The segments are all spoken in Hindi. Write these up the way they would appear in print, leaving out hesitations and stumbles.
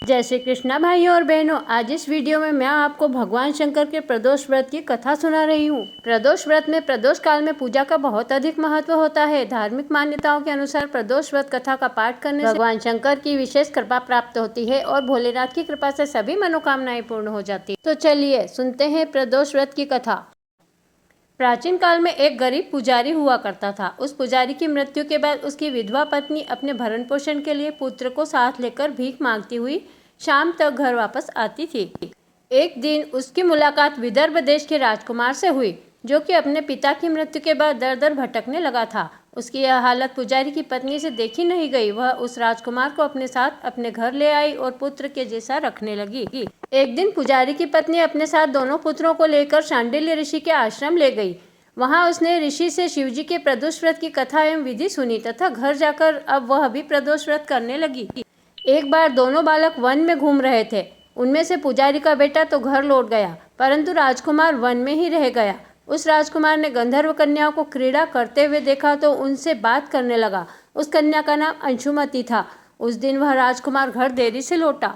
जय श्री कृष्णा भाइयों और बहनों, आज इस वीडियो में मैं आपको भगवान शंकर के प्रदोष व्रत की कथा सुना रही हूँ। प्रदोष व्रत में प्रदोष काल में पूजा का बहुत अधिक महत्व होता है। धार्मिक मान्यताओं के अनुसार प्रदोष व्रत कथा का पाठ करने से भगवान शंकर की विशेष कृपा प्राप्त होती है और भोलेनाथ की कृपा से सभी मनोकामनाएं पूर्ण हो जाती है। तो चलिए सुनते हैं प्रदोष व्रत की कथा। प्राचीन काल में एक गरीब पुजारी हुआ करता था। उस पुजारी की मृत्यु के बाद उसकी विधवा पत्नी अपने भरण पोषण के लिए पुत्र को साथ लेकर भीख मांगती हुई शाम तक घर वापस आती थी। एक दिन उसकी मुलाकात विदर्भ देश के राजकुमार से हुई, जो कि अपने पिता की मृत्यु के बाद दर दर भटकने लगा था। उसकी यह हालत पुजारी की पत्नी से देखी नहीं गई। वह उस राजकुमार को अपने साथ अपने घर ले आई और पुत्र के जैसा रखने लगी। एक दिन पुजारी की पत्नी अपने साथ दोनों पुत्रों को लेकर शांडिल्य ऋषि के आश्रम ले गई। वहां उसने ऋषि से शिवजी के प्रदोष व्रत की कथा एवं विधि सुनी तथा घर जाकर अब वह भी प्रदोष व्रत करने लगी। एक बार दोनों बालक वन में घूम रहे थे। उनमें से पुजारी का बेटा तो घर लौट गया, परंतु राजकुमार वन में ही रह गया। उस राजकुमार ने गंधर्व कन्याओं को क्रीड़ा करते हुए देखा तो उनसे बात करने लगा। उस कन्या का नाम अंशुमति था। उस दिन वह राजकुमार घर देरी से लौटा।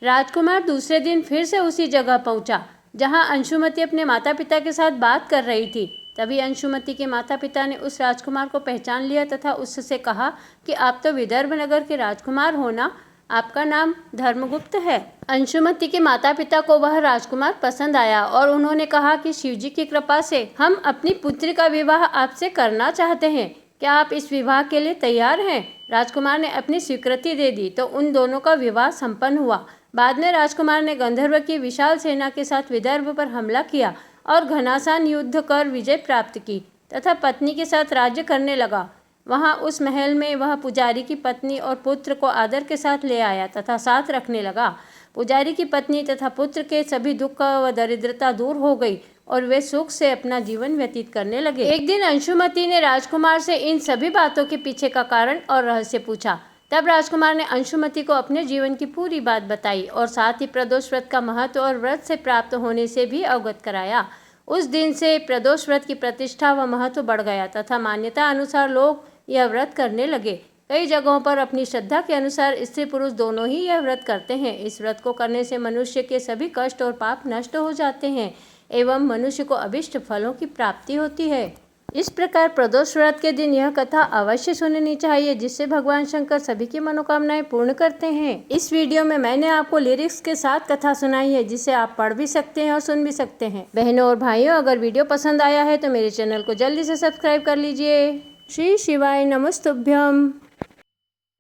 राजकुमार दूसरे दिन फिर से उसी जगह पहुंचा जहां अंशुमति अपने माता पिता के साथ बात कर रही थी। तभी अंशुमति के माता पिता ने उस राजकुमार को पहचान लिया तथा उससे कहा कि आप तो विदर्भ नगर के राजकुमार हो ना, आपका नाम धर्मगुप्त है। अंशुमति के माता पिता को वह राजकुमार पसंद आया और उन्होंने कहा कि शिवजी की कृपा से हम अपनी पुत्री का विवाह आपसे करना चाहते हैं। क्या आप इस विवाह के लिए तैयार हैं? राजकुमार ने अपनी स्वीकृति दे दी तो उन दोनों का विवाह संपन्न हुआ। बाद में राजकुमार ने गंधर्व की विशाल सेना के साथ विदर्भ पर हमला किया और घमासान युद्ध कर विजय प्राप्त की तथा पत्नी के साथ राज्य करने लगा। वहां उस महल में वह पुजारी की पत्नी और पुत्र को आदर के साथ ले आया तथा साथ रखने लगा। पुजारी की पत्नी तथा पुत्र के सभी दुख व दरिद्रता दूर हो गई और वे सुख से अपना जीवन व्यतीत करने लगे। एक दिन अंशुमति ने राजकुमार से इन सभी बातों के पीछे का कारण और रहस्य पूछा। तब राजकुमार ने अंशुमति को अपने जीवन की पूरी बात बताई और साथ ही प्रदोष व्रत का महत्व और व्रत से प्राप्त होने से भी अवगत कराया। उस दिन से प्रदोष व्रत की प्रतिष्ठा व महत्व बढ़ गया तथा मान्यता अनुसार लोग यह व्रत करने लगे। कई जगहों पर अपनी श्रद्धा के अनुसार स्त्री पुरुष दोनों ही यह व्रत करते हैं। इस व्रत को करने से मनुष्य के सभी कष्ट और पाप नष्ट हो जाते हैं एवं मनुष्य को अभिष्ट फलों की प्राप्ति होती है। इस प्रकार प्रदोष व्रत के दिन यह कथा अवश्य सुननी चाहिए, जिससे भगवान शंकर सभी की मनोकामनाएं पूर्ण करते हैं। इस वीडियो में मैंने आपको लिरिक्स के साथ कथा सुनाई है, जिसे आप पढ़ भी सकते हैं और सुन भी सकते हैं। बहनों और भाइयों, अगर वीडियो पसंद आया है तो मेरे चैनल को जल्दी से सब्सक्राइब कर लीजिए। श्री शिवाय नमस्तुभ्यम।